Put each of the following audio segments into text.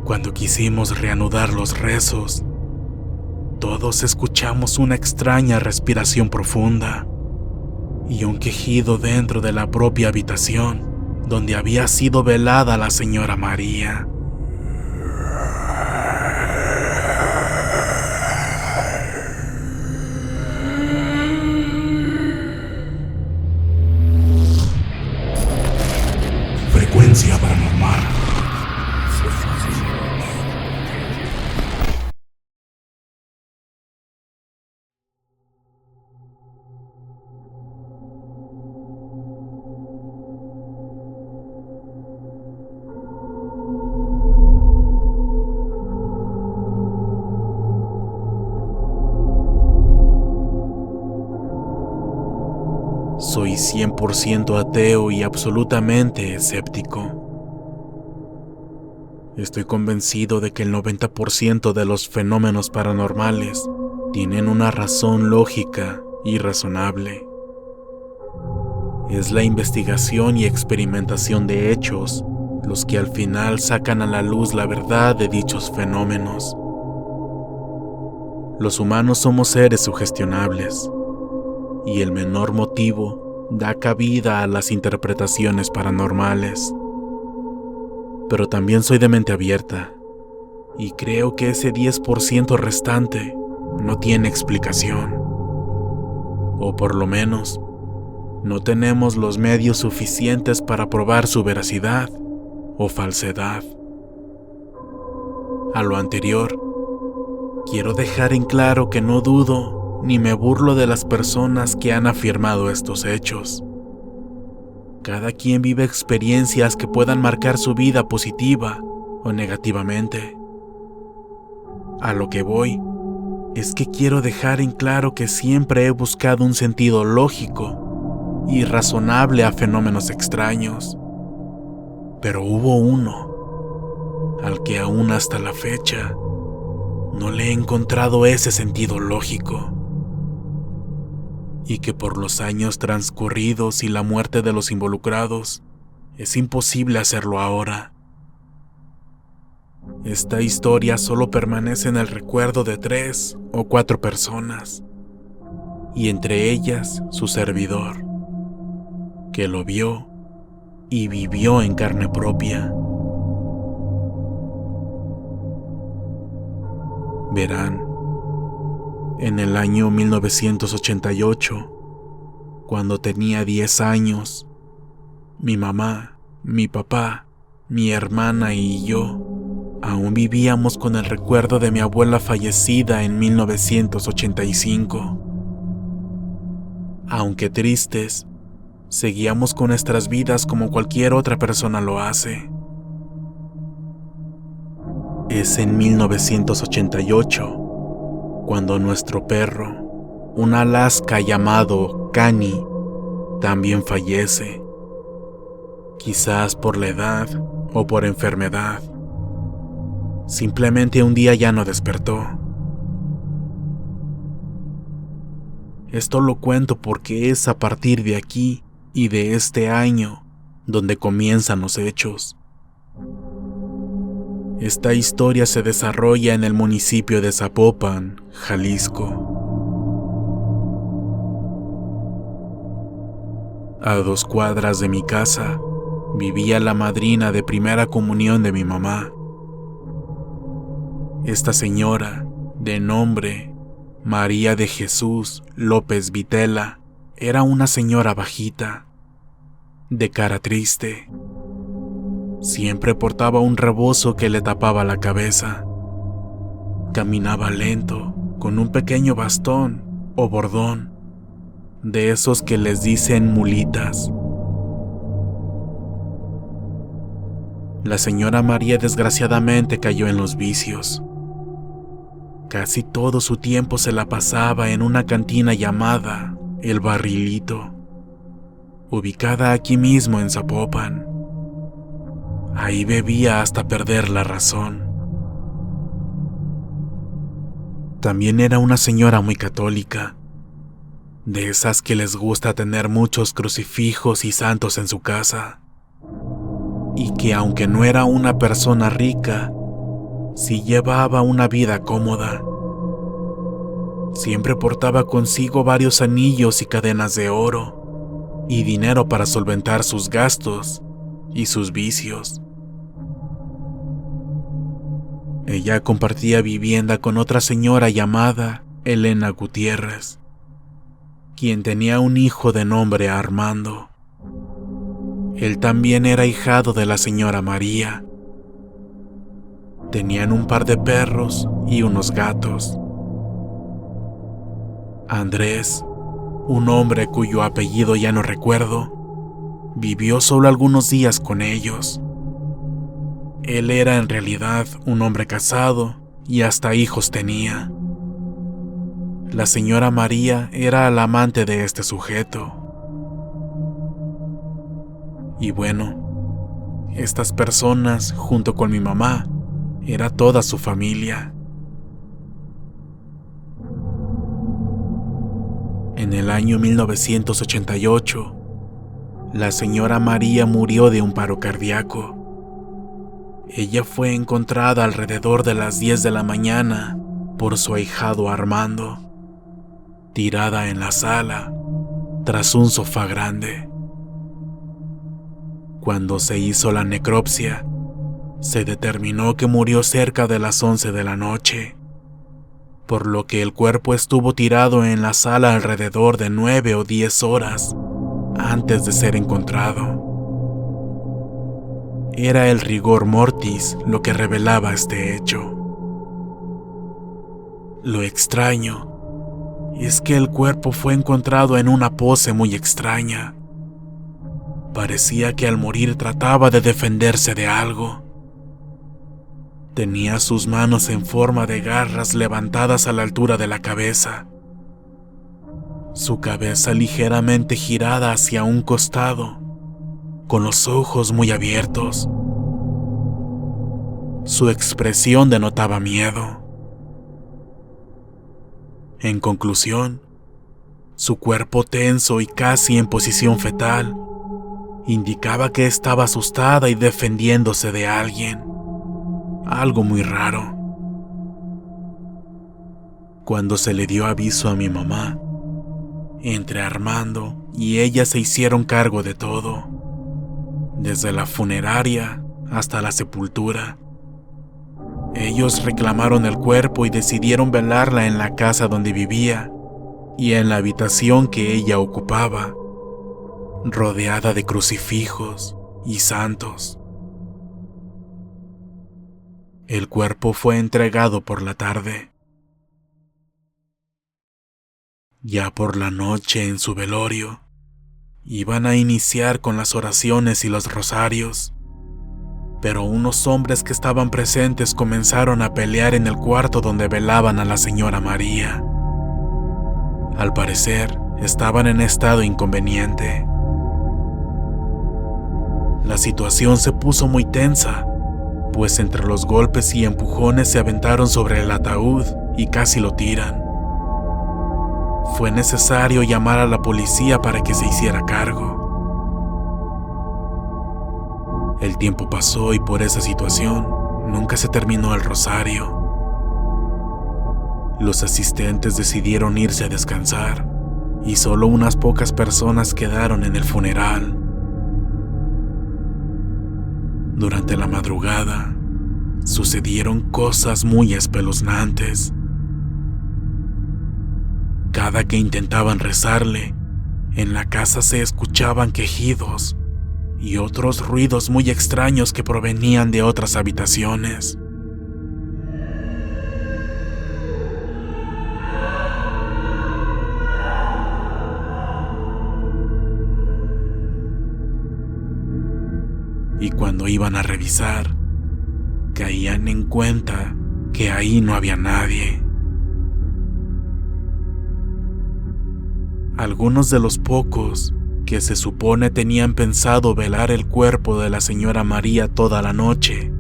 Cuando quisimos reanudar los rezos, todos escuchamos una extraña respiración profunda y un quejido dentro de la propia habitación donde había sido velada la señora María. Frecuencia paranormal. Soy 100% ateo y absolutamente escéptico. Estoy convencido de que el 90% de los fenómenos paranormales tienen una razón lógica y razonable. Es la investigación y experimentación de hechos los que al final sacan a la luz la verdad de dichos fenómenos. Los humanos somos seres sugestionables, y el menor motivo da cabida a las interpretaciones paranormales. Pero también soy de mente abierta, y creo que ese 10% restante no tiene explicación. O por lo menos, no tenemos los medios suficientes para probar su veracidad o falsedad. A lo anterior, quiero dejar en claro que no dudo ni me burlo de las personas que han afirmado estos hechos. Cada quien vive experiencias que puedan marcar su vida positiva o negativamente. A lo que voy es que quiero dejar en claro que siempre he buscado un sentido lógico y razonable a fenómenos extraños. Pero hubo uno al que aún hasta la fecha no le he encontrado ese sentido lógico, y que por los años transcurridos y la muerte de los involucrados, es imposible hacerlo ahora. Esta historia solo permanece en el recuerdo de 3 o 4 personas, y entre ellas su servidor, que lo vio y vivió en carne propia. Verán, en el año 1988, cuando tenía 10 años, mi mamá, mi papá, mi hermana y yo aún vivíamos con el recuerdo de mi abuela fallecida en 1985. Aunque tristes, seguíamos con nuestras vidas como cualquier otra persona lo hace. Es en 1988 cuando nuestro perro, un Alaska llamado Cani, también fallece. Quizás por la edad o por enfermedad. Simplemente un día ya no despertó. Esto lo cuento porque es a partir de aquí y de este año donde comienzan los hechos. Esta historia se desarrolla en el municipio de Zapopan, Jalisco. A 2 cuadras de mi casa vivía la madrina de primera comunión de mi mamá. Esta señora, de nombre María de Jesús López Vitela, era una señora bajita, de cara triste. Siempre portaba un rebozo que le tapaba la cabeza. Caminaba lento, con un pequeño bastón o bordón, de esos que les dicen mulitas. La señora María desgraciadamente cayó en los vicios. Casi todo su tiempo se la pasaba en una cantina llamada El Barrilito, ubicada aquí mismo en Zapopan. Ahí bebía hasta perder la razón. También era una señora muy católica, de esas que les gusta tener muchos crucifijos y santos en su casa, y que aunque no era una persona rica, sí llevaba una vida cómoda. Siempre portaba consigo varios anillos y cadenas de oro, y dinero para solventar sus gastos y sus vicios. Ella compartía vivienda con otra señora llamada Elena Gutiérrez, quien tenía un hijo de nombre Armando. Él también era ahijado de la señora María. Tenían un par de perros y unos gatos. Andrés, un hombre cuyo apellido ya no recuerdo, vivió solo algunos días con ellos. Él era en realidad un hombre casado y hasta hijos tenía. La señora María era la amante de este sujeto. Y bueno, estas personas, junto con mi mamá, era toda su familia. En el año 1988, la señora María murió de un paro cardíaco. Ella fue encontrada alrededor de las 10 de la mañana por su ahijado Armando, tirada en la sala, tras un sofá grande. Cuando se hizo la necropsia, se determinó que murió cerca de las 11 de la noche, por lo que el cuerpo estuvo tirado en la sala alrededor de 9 o 10 horas antes de ser encontrado. Era el rigor mortis lo que revelaba este hecho. Lo extraño es que el cuerpo fue encontrado en una pose muy extraña. Parecía que al morir trataba de defenderse de algo. Tenía sus manos en forma de garras levantadas a la altura de la cabeza. Su cabeza ligeramente girada hacia un costado, con los ojos muy abiertos. Su expresión denotaba miedo. En conclusión, su cuerpo tenso y casi en posición fetal indicaba que estaba asustada y defendiéndose de alguien. Algo muy raro. Cuando se le dio aviso a mi mamá, entre Armando y ella se hicieron cargo de todo, desde la funeraria hasta la sepultura. Ellos reclamaron el cuerpo y decidieron velarla en la casa donde vivía y en la habitación que ella ocupaba, rodeada de crucifijos y santos. El cuerpo fue entregado por la tarde. Ya por la noche, en su velorio, iban a iniciar con las oraciones y los rosarios, pero unos hombres que estaban presentes comenzaron a pelear en el cuarto donde velaban a la señora María. Al parecer, estaban en estado inconveniente. La situación se puso muy tensa, pues entre los golpes y empujones se aventaron sobre el ataúd y casi lo tiran. Fue necesario llamar a la policía para que se hiciera cargo. El tiempo pasó y por esa situación nunca se terminó el rosario. Los asistentes decidieron irse a descansar y solo unas pocas personas quedaron en el funeral. Durante la madrugada, sucedieron cosas muy espeluznantes. Cada que intentaban rezarle, en la casa se escuchaban quejidos y otros ruidos muy extraños que provenían de otras habitaciones. Y cuando iban a revisar, caían en cuenta que ahí no había nadie. Algunos de los pocos que se supone tenían pensado velar el cuerpo de la señora María toda la noche,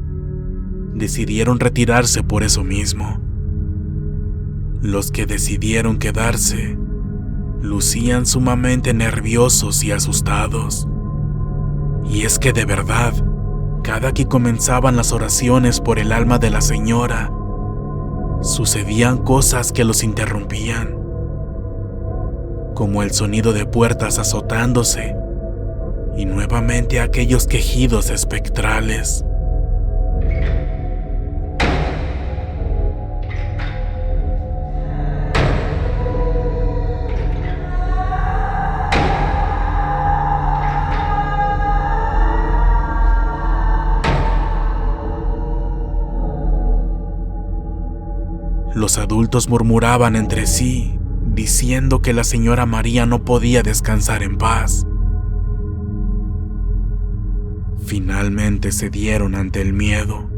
decidieron retirarse por eso mismo. Los que decidieron quedarse lucían sumamente nerviosos y asustados. Y es que de verdad, Cada que comenzaban las oraciones por el alma de la señora, sucedían cosas que los interrumpían, como el sonido de puertas azotándose y nuevamente aquellos quejidos espectrales. Los adultos murmuraban entre sí, diciendo que la señora María no podía descansar en paz. Finalmente cedieron ante el miedo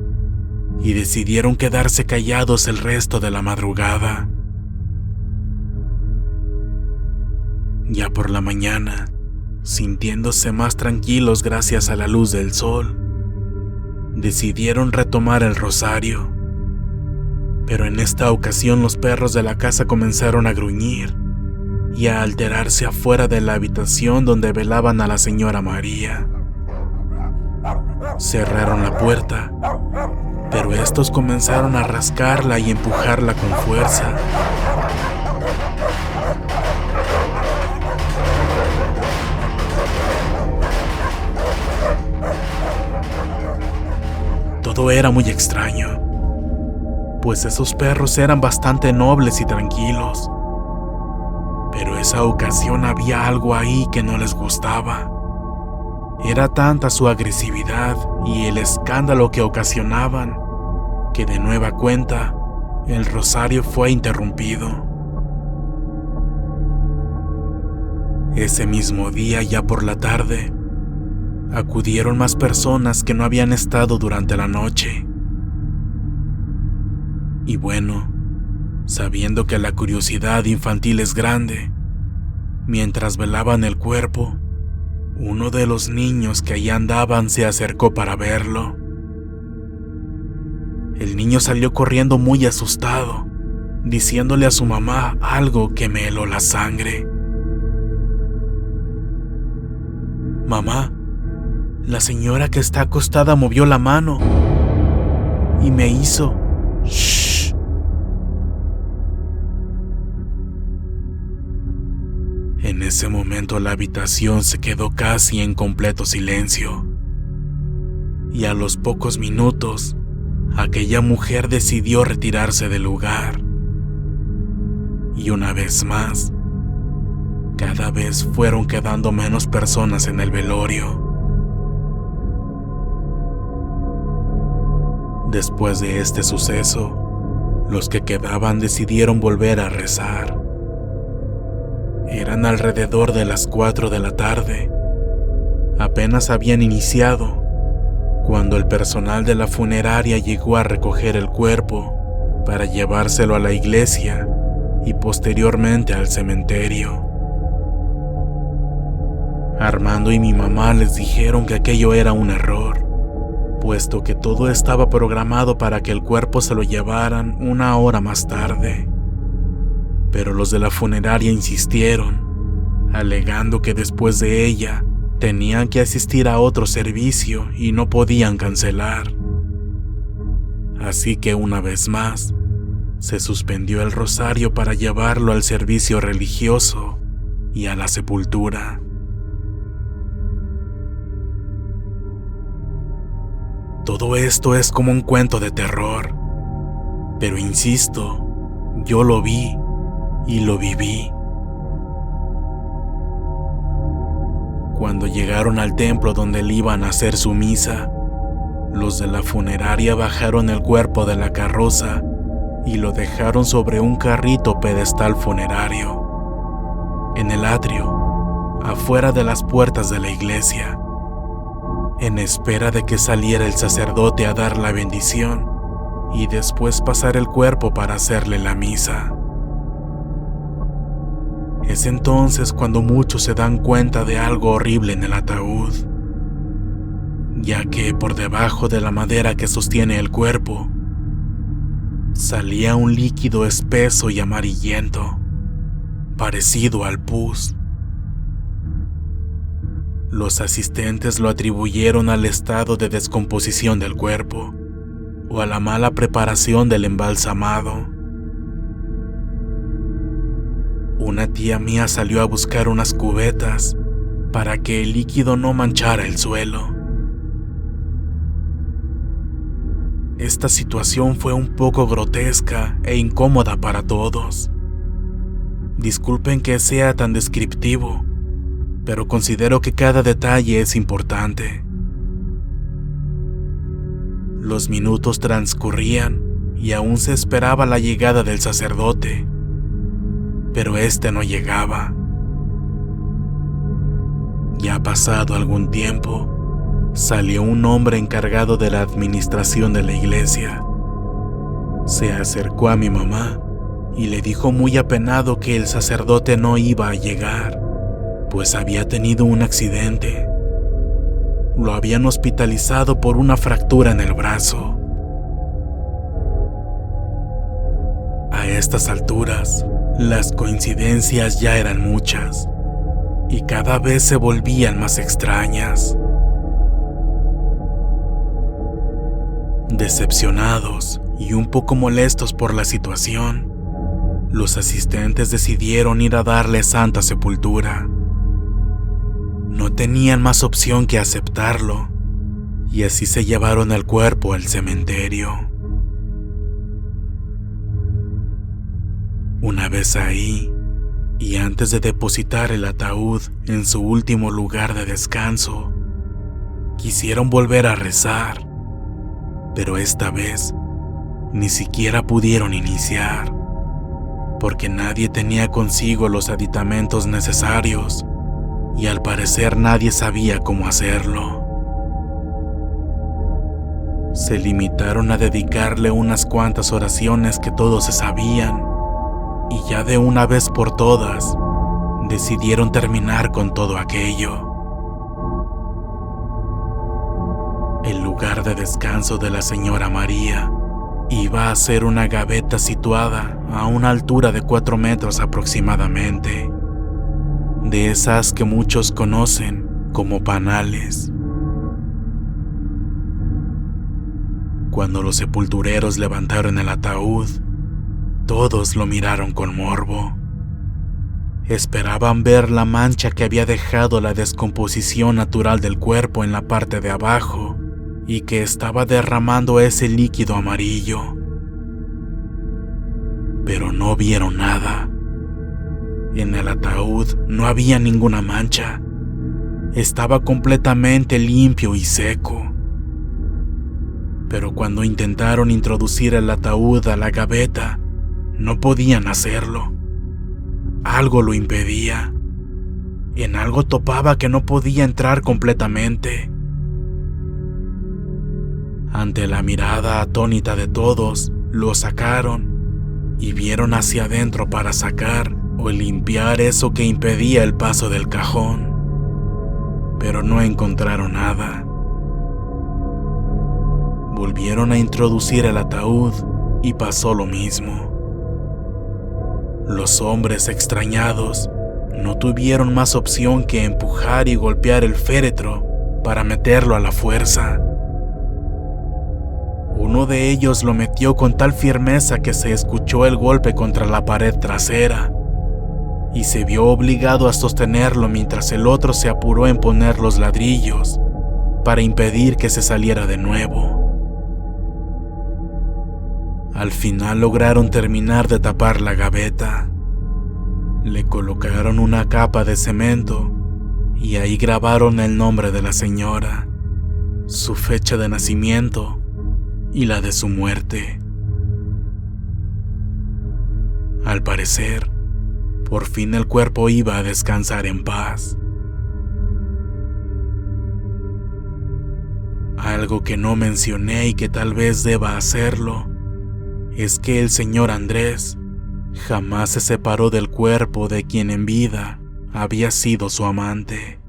y decidieron quedarse callados el resto de la madrugada. Ya por la mañana, sintiéndose más tranquilos gracias a la luz del sol, decidieron retomar el rosario. Pero en esta ocasión los perros de la casa comenzaron a gruñir y a alterarse afuera de la habitación donde velaban a la señora María. Cerraron la puerta, pero estos comenzaron a rascarla y empujarla con fuerza. Todo era muy extraño, pues esos perros eran bastante nobles y tranquilos. Pero esa ocasión había algo ahí que no les gustaba. Era tanta su agresividad y el escándalo que ocasionaban, que de nueva cuenta, el rosario fue interrumpido. Ese mismo día, ya por la tarde, acudieron más personas que no habían estado durante la noche. Y bueno, sabiendo que la curiosidad infantil es grande, mientras velaban el cuerpo, uno de los niños que allí andaban se acercó para verlo. El niño salió corriendo muy asustado, diciéndole a su mamá algo que me heló la sangre. «Mamá, la señora que está acostada movió la mano y me hizo... ¡Shh!». En ese momento la habitación se quedó casi en completo silencio. Y a los pocos minutos, aquella mujer decidió retirarse del lugar. Y una vez más, cada vez fueron quedando menos personas en el velorio. Después de este suceso, los que quedaban decidieron volver a rezar. Eran alrededor de las 4 de la tarde. Apenas habían iniciado cuando el personal de la funeraria llegó a recoger el cuerpo para llevárselo a la iglesia y posteriormente al cementerio. Armando y mi mamá les dijeron que aquello era un error, puesto que todo estaba programado para que el cuerpo se lo llevaran 1 hora más tarde. Pero los de la funeraria insistieron, alegando que después de ella tenían que asistir a otro servicio y no podían cancelar. Así que una vez más, se suspendió el rosario para llevarlo al servicio religioso y a la sepultura. Todo esto es como un cuento de terror, pero insisto, yo lo vi y lo viví. Cuando llegaron al templo donde le iban a hacer su misa, los de la funeraria bajaron el cuerpo de la carroza y lo dejaron sobre un carrito pedestal funerario, en el atrio, afuera de las puertas de la iglesia, en espera de que saliera el sacerdote a dar la bendición y después pasar el cuerpo para hacerle la misa. Es entonces cuando muchos se dan cuenta de algo horrible en el ataúd, ya que por debajo de la madera que sostiene el cuerpo, salía un líquido espeso y amarillento, parecido al pus. Los asistentes lo atribuyeron al estado de descomposición del cuerpo o a la mala preparación del embalsamado. Una tía mía salió a buscar unas cubetas para que el líquido no manchara el suelo. Esta situación fue un poco grotesca e incómoda para todos. Disculpen que sea tan descriptivo, pero considero que cada detalle es importante. Los minutos transcurrían y aún se esperaba la llegada del sacerdote, pero este no llegaba. Ya pasado algún tiempo, salió un hombre encargado de la administración de la iglesia. Se acercó a mi mamá y le dijo muy apenado que el sacerdote no iba a llegar, pues había tenido un accidente. Lo habían hospitalizado por una fractura en el brazo. A estas alturas, las coincidencias ya eran muchas y cada vez se volvían más extrañas. Decepcionados y un poco molestos por la situación, los asistentes decidieron ir a darle santa sepultura. No tenían más opción que aceptarlo, y así se llevaron el cuerpo al cementerio. Una vez ahí, y antes de depositar el ataúd en su último lugar de descanso, quisieron volver a rezar, pero esta vez ni siquiera pudieron iniciar, porque nadie tenía consigo los aditamentos necesarios y al parecer nadie sabía cómo hacerlo. Se limitaron a dedicarle unas cuantas oraciones que todos se sabían y ya de una vez por todas decidieron terminar con todo aquello. El lugar de descanso de la señora María iba a ser una gaveta situada a una altura de 4 metros aproximadamente, de esas que muchos conocen como panales. Cuando los sepultureros levantaron el ataúd, todos lo miraron con morbo. Esperaban ver la mancha que había dejado la descomposición natural del cuerpo en la parte de abajo y que estaba derramando ese líquido amarillo. Pero no vieron nada. En el ataúd no había ninguna mancha. Estaba completamente limpio y seco. Pero cuando intentaron introducir el ataúd a la gaveta, no podían hacerlo. Algo lo impedía. En algo topaba que no podía entrar completamente. Ante la mirada atónita de todos, lo sacaron y vieron hacia adentro para sacar o limpiar eso que impedía el paso del cajón, pero no encontraron nada. Volvieron a introducir el ataúd y pasó lo mismo. Los hombres extrañados no tuvieron más opción que empujar y golpear el féretro para meterlo a la fuerza. Uno de ellos lo metió con tal firmeza que se escuchó el golpe contra la pared trasera y se vio obligado a sostenerlo mientras el otro se apuró en poner los ladrillos para impedir que se saliera de nuevo. Al final lograron terminar de tapar la gaveta. Le colocaron una capa de cemento y ahí grabaron el nombre de la señora, su fecha de nacimiento y la de su muerte. Al parecer, por fin el cuerpo iba a descansar en paz. Algo que no mencioné y que tal vez deba hacerlo es que el señor Andrés jamás se separó del cuerpo de quien en vida había sido su amante.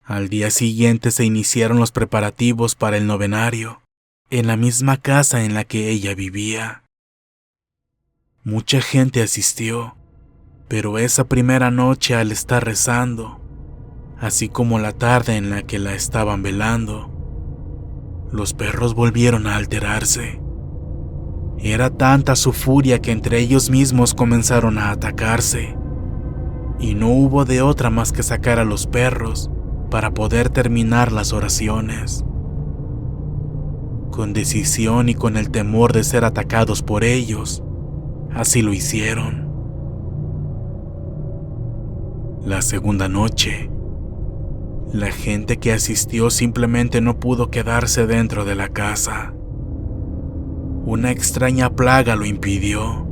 Al día siguiente se iniciaron los preparativos para el novenario, en la misma casa en la que ella vivía. Mucha gente asistió, pero esa primera noche al estar rezando, así como la tarde en la que la estaban velando, los perros volvieron a alterarse. Era tanta su furia que entre ellos mismos comenzaron a atacarse, y no hubo de otra más que sacar a los perros para poder terminar las oraciones. Con decisión y con el temor de ser atacados por ellos, así lo hicieron. La segunda noche, la gente que asistió simplemente no pudo quedarse dentro de la casa. Una extraña plaga lo impidió.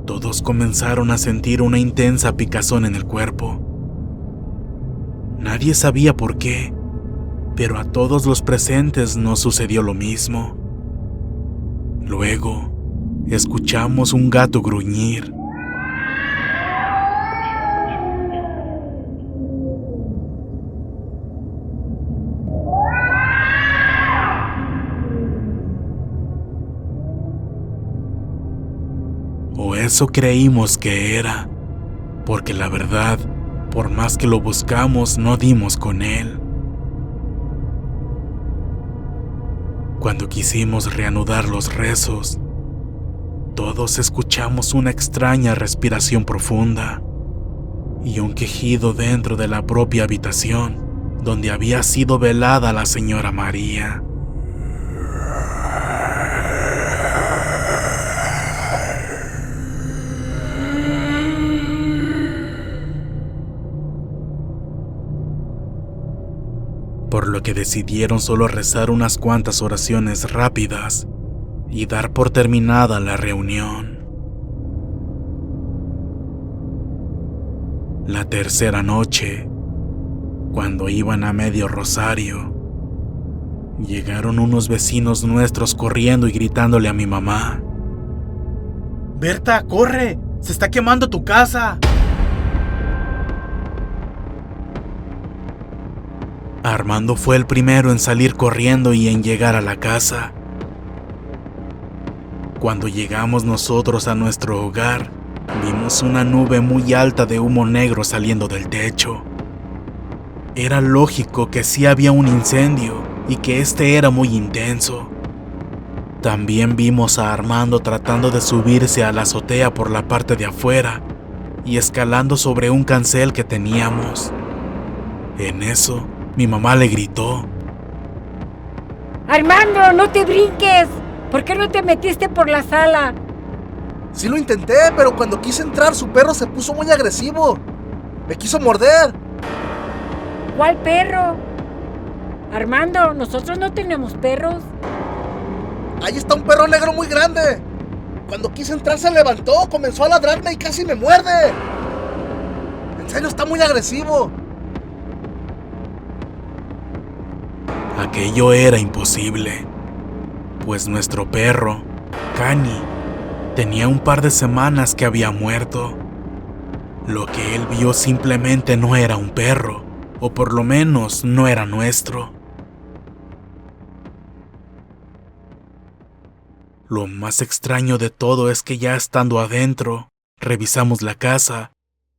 Todos comenzaron a sentir una intensa picazón en el cuerpo. Nadie sabía por qué, pero a todos los presentes nos sucedió lo mismo. Luego, escuchamos un gato gruñir. O eso creímos que era, porque la verdad, por más que lo buscamos, no dimos con él. Cuando quisimos reanudar los rezos, todos escuchamos una extraña respiración profunda y un quejido dentro de la propia habitación donde había sido velada la señora María. Por lo que decidieron solo rezar unas cuantas oraciones rápidas y dar por terminada la reunión. La tercera noche, cuando iban a medio rosario, llegaron unos vecinos nuestros corriendo y gritándole a mi mamá: ¡Berta, corre! ¡Se está quemando tu casa! Armando fue el primero en salir corriendo y en llegar a la casa. Cuando llegamos nosotros a nuestro hogar, vimos una nube muy alta de humo negro saliendo del techo. Era lógico que sí había un incendio y que este era muy intenso. También vimos a Armando tratando de subirse a la azotea por la parte de afuera y escalando sobre un cancel que teníamos. En eso, mi mamá le gritó: ¡Armando, no te brinques! ¿Por qué no te metiste por la sala? Sí lo intenté, pero cuando quise entrar su perro se puso muy agresivo. Me quiso morder. ¿Cuál perro? Armando, nosotros no tenemos perros. Ahí está un perro negro muy grande. Cuando quise entrar se levantó, comenzó a ladrarme y casi me muerde. En serio, está muy agresivo. Aquello era imposible, pues nuestro perro, Cani, tenía un par de semanas que había muerto. Lo que él vio simplemente no era un perro, o por lo menos no era nuestro. Lo más extraño de todo es que ya estando adentro, revisamos la casa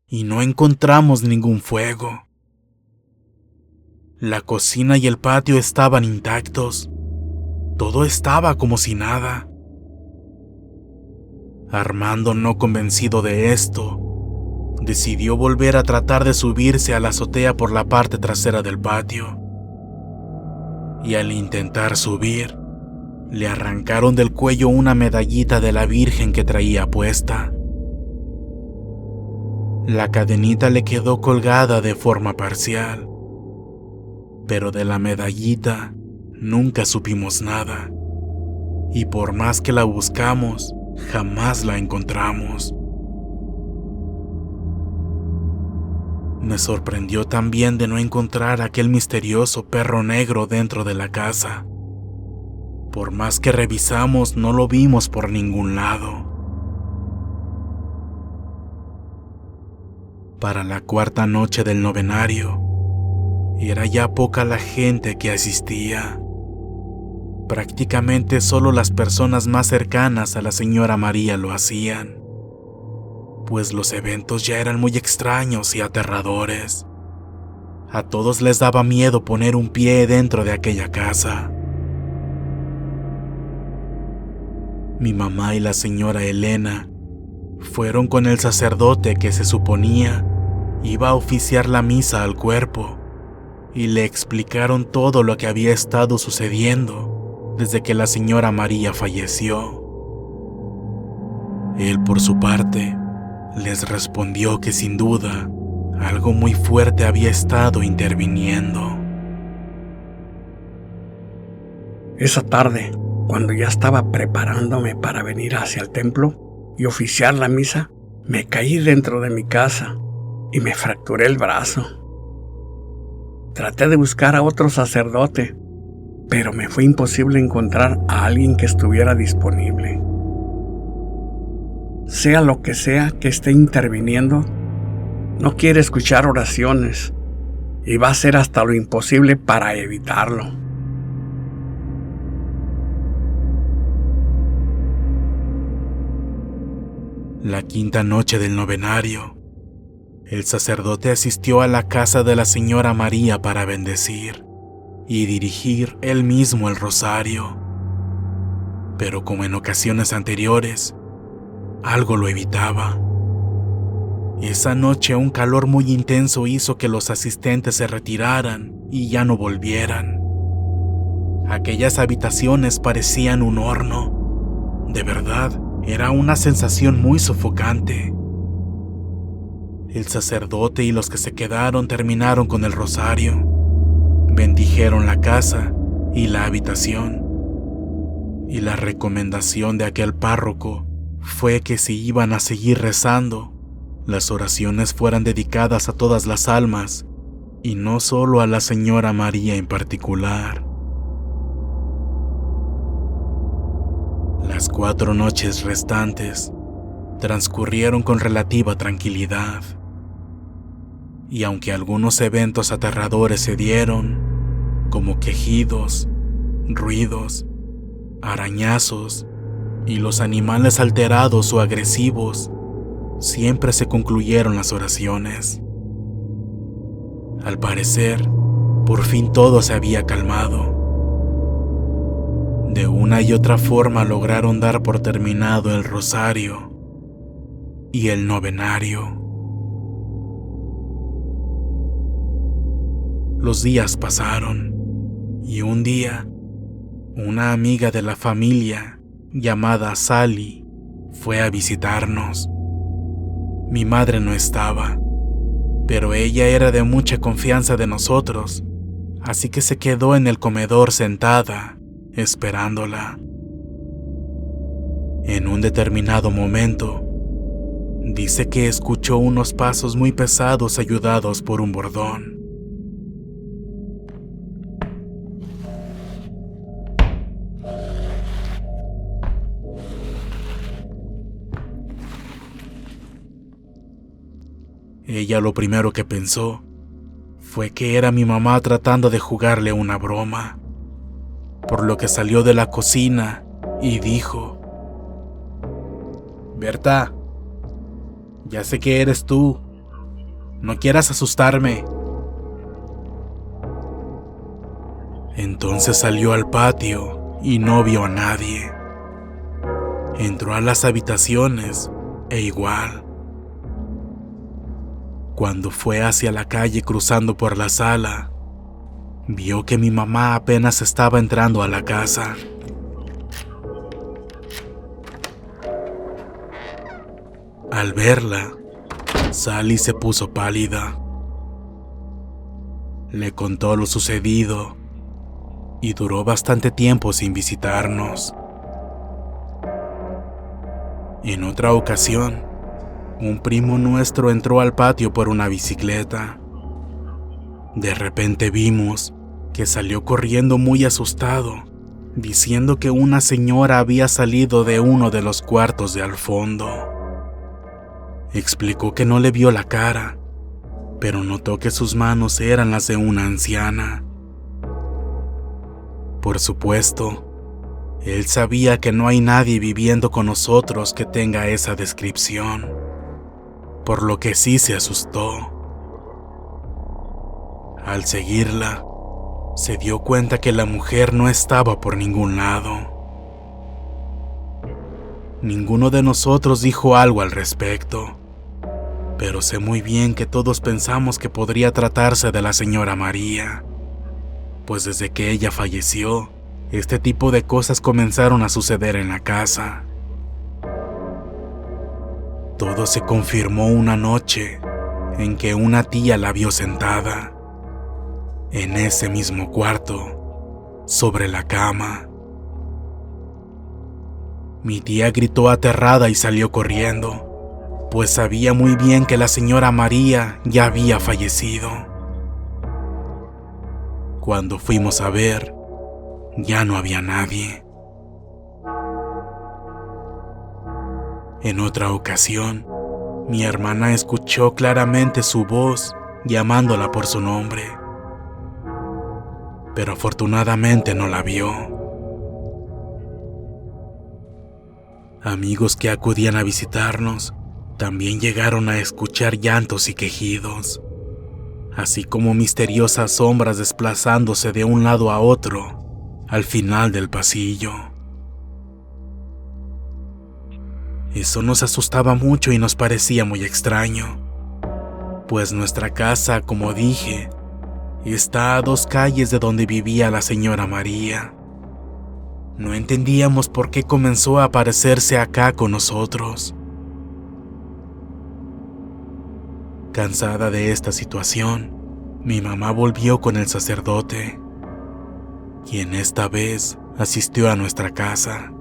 y no encontramos ningún fuego. La cocina y el patio estaban intactos. Todo estaba como si nada. Armando, no convencido de esto, decidió volver a tratar de subirse a la azotea por la parte trasera del patio. Y al intentar subir, le arrancaron del cuello una medallita de la Virgen que traía puesta. La cadenita le quedó colgada de forma parcial, pero de la medallita nunca supimos nada, y por más que la buscamos, jamás la encontramos. Me sorprendió también de no encontrar aquel misterioso perro negro dentro de la casa. Por más que revisamos, no lo vimos por ningún lado. Para la cuarta noche del novenario, era ya poca la gente que asistía. Prácticamente solo las personas más cercanas a la señora María lo hacían, pues los eventos ya eran muy extraños y aterradores. A todos les daba miedo poner un pie dentro de aquella casa. Mi mamá y la señora Elena fueron con el sacerdote que se suponía iba a oficiar la misa al cuerpo y le explicaron todo lo que había estado sucediendo desde que la señora María falleció. Él, por su parte, les respondió que sin duda algo muy fuerte había estado interviniendo. Esa tarde, cuando ya estaba preparándome para venir hacia el templo y oficiar la misa, me caí dentro de mi casa y me fracturé el brazo. Traté de buscar a otro sacerdote, pero me fue imposible encontrar a alguien que estuviera disponible. Sea lo que sea que esté interviniendo, no quiere escuchar oraciones y va a hacer hasta lo imposible para evitarlo. La quinta noche del novenario, el sacerdote asistió a la casa de la señora María para bendecir y dirigir él mismo el rosario. Pero como en ocasiones anteriores, algo lo evitaba. Esa noche un calor muy intenso hizo que los asistentes se retiraran y ya no volvieran. Aquellas habitaciones parecían un horno. De verdad, era una sensación muy sofocante. El sacerdote y los que se quedaron terminaron con el rosario. Bendijeron la casa y la habitación. Y la recomendación de aquel párroco fue que si iban a seguir rezando, las oraciones fueran dedicadas a todas las almas y no solo a la señora María en particular. Las 4 noches restantes transcurrieron con relativa tranquilidad. Y aunque algunos eventos aterradores se dieron, como quejidos, ruidos, arañazos y los animales alterados o agresivos, siempre se concluyeron las oraciones. Al parecer, por fin todo se había calmado. De una y otra forma lograron dar por terminado el rosario y el novenario. Los días pasaron y un día, una amiga de la familia llamada Sally fue a visitarnos. Mi madre no estaba, pero ella era de mucha confianza de nosotros, así que se quedó en el comedor sentada, esperándola. En un determinado momento, dice que escuchó unos pasos muy pesados ayudados por un bordón. Ella lo primero que pensó fue que era mi mamá tratando de jugarle una broma, por lo que salió de la cocina y dijo: «Berta, ya sé que eres tú, no quieras asustarme». Entonces salió al patio y no vio a nadie. Entró a las habitaciones e igual. Cuando fue hacia la calle cruzando por la sala, vio que mi mamá apenas estaba entrando a la casa. Al verla, Sally se puso pálida. Le contó lo sucedido y duró bastante tiempo sin visitarnos. En otra ocasión, un primo nuestro entró al patio por una bicicleta. De repente vimos que salió corriendo muy asustado, diciendo que una señora había salido de uno de los cuartos de al fondo. Explicó que no le vio la cara, pero notó que sus manos eran las de una anciana. Por supuesto, Él sabía que no hay nadie viviendo con nosotros que tenga esa descripción, por lo que sí se asustó. Al seguirla, se dio cuenta que la mujer no estaba por ningún lado. Ninguno de nosotros dijo algo al respecto, pero sé muy bien que todos pensamos que podría tratarse de la señora María, pues desde que ella falleció, este tipo de cosas comenzaron a suceder en la casa. Todo se confirmó una noche en que una tía la vio sentada en ese mismo cuarto, sobre la cama. Mi tía gritó aterrada y salió corriendo, pues sabía muy bien que la señora María ya había fallecido. Cuando fuimos a ver, ya no había nadie. En otra ocasión, mi hermana escuchó claramente su voz llamándola por su nombre, pero afortunadamente no la vio. Amigos que acudían a visitarnos también llegaron a escuchar llantos y quejidos, así como misteriosas sombras desplazándose de un lado a otro al final del pasillo. Eso nos asustaba mucho y nos parecía muy extraño, pues nuestra casa, como dije, está a 2 calles de donde vivía la señora María. No entendíamos por qué comenzó a aparecerse acá con nosotros. Cansada de esta situación, mi mamá volvió con el sacerdote, quien esta vez asistió a nuestra casa.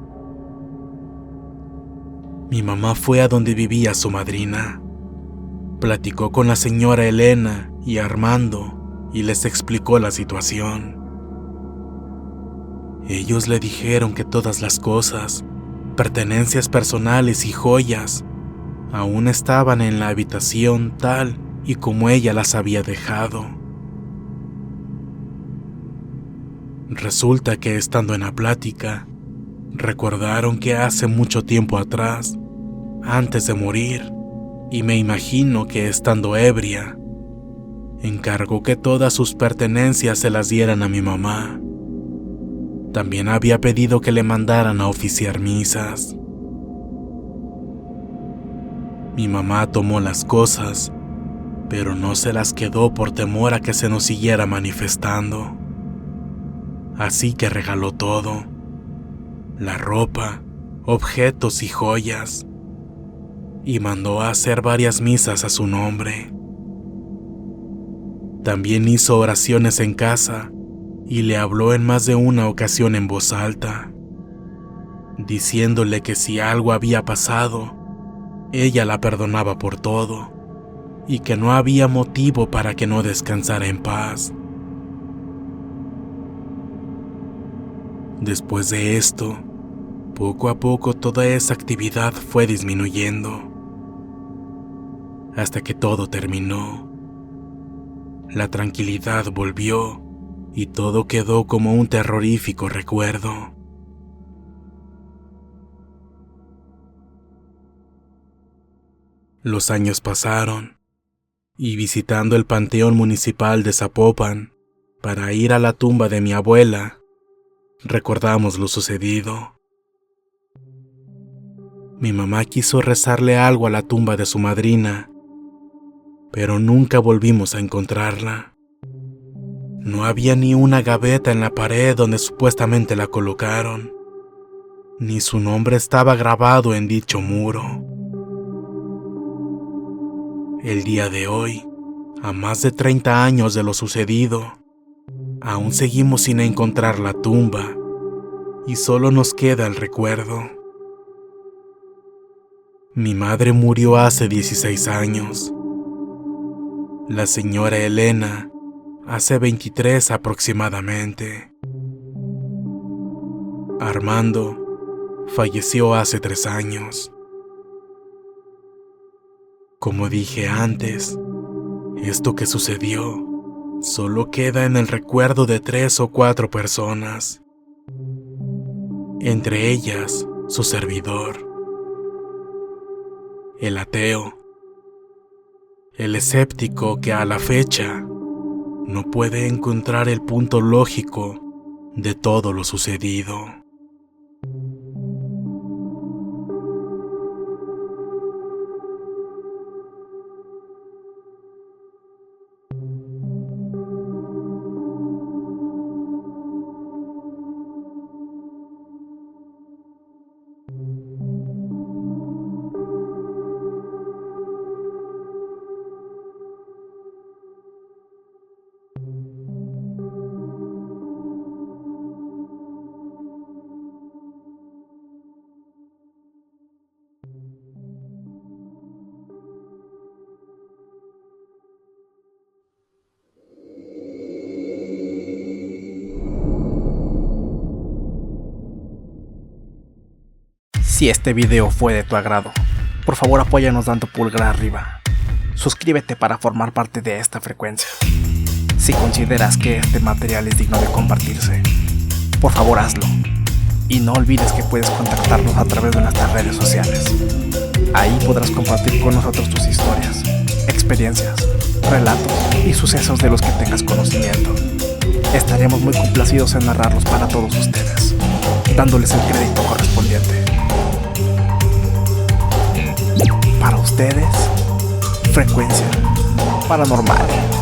Mi mamá fue a donde vivía su madrina, platicó con la señora Elena y Armando y les explicó la situación. Ellos le dijeron que todas las cosas, pertenencias personales y joyas, aún estaban en la habitación tal y como ella las había dejado. Resulta que estando en la plática, recordaron que hace mucho tiempo atrás, antes de morir, y me imagino que estando ebria, encargó que todas sus pertenencias se las dieran a mi mamá. También había pedido que le mandaran a oficiar misas. Mi mamá tomó las cosas, pero no se las quedó por temor a que se nos siguiera manifestando. Así que regaló todo: la ropa, objetos y joyas, y mandó a hacer varias misas a su nombre. También hizo oraciones en casa y le habló en más de una ocasión en voz alta, diciéndole que si algo había pasado, ella la perdonaba por todo y que no había motivo para que no descansara en paz. Después de esto, poco a poco toda esa actividad fue disminuyendo, hasta que todo terminó. La tranquilidad volvió y todo quedó como un terrorífico recuerdo. Los años pasaron, y visitando el Panteón Municipal de Zapopan para ir a la tumba de mi abuela, recordamos lo sucedido. Mi mamá quiso rezarle algo a la tumba de su madrina, pero nunca volvimos a encontrarla. No había ni una gaveta en la pared donde supuestamente la colocaron, ni su nombre estaba grabado en dicho muro. El día de hoy, a más de 30 años de lo sucedido, aún seguimos sin encontrar la tumba y solo nos queda el recuerdo. Mi madre murió hace 16 años. La señora Elena hace 23 aproximadamente. Armando falleció hace 3 años. Como dije antes, esto que sucedió solo queda en el recuerdo de 3 o 4 personas. entre ellas su servidor, el ateo, el escéptico que a la fecha no puede encontrar el punto lógico de todo lo sucedido. Si este video fue de tu agrado, por favor apóyanos dando pulgar arriba. Suscríbete para formar parte de esta frecuencia. Si consideras que este material es digno de compartirse, por favor hazlo. Y no olvides que puedes contactarnos a través de nuestras redes sociales. Ahí podrás compartir con nosotros tus historias, experiencias, relatos y sucesos de los que tengas conocimiento. Estaremos muy complacidos en narrarlos para todos ustedes, dándoles el crédito correspondiente. Para ustedes, Frecuencia Paranormal.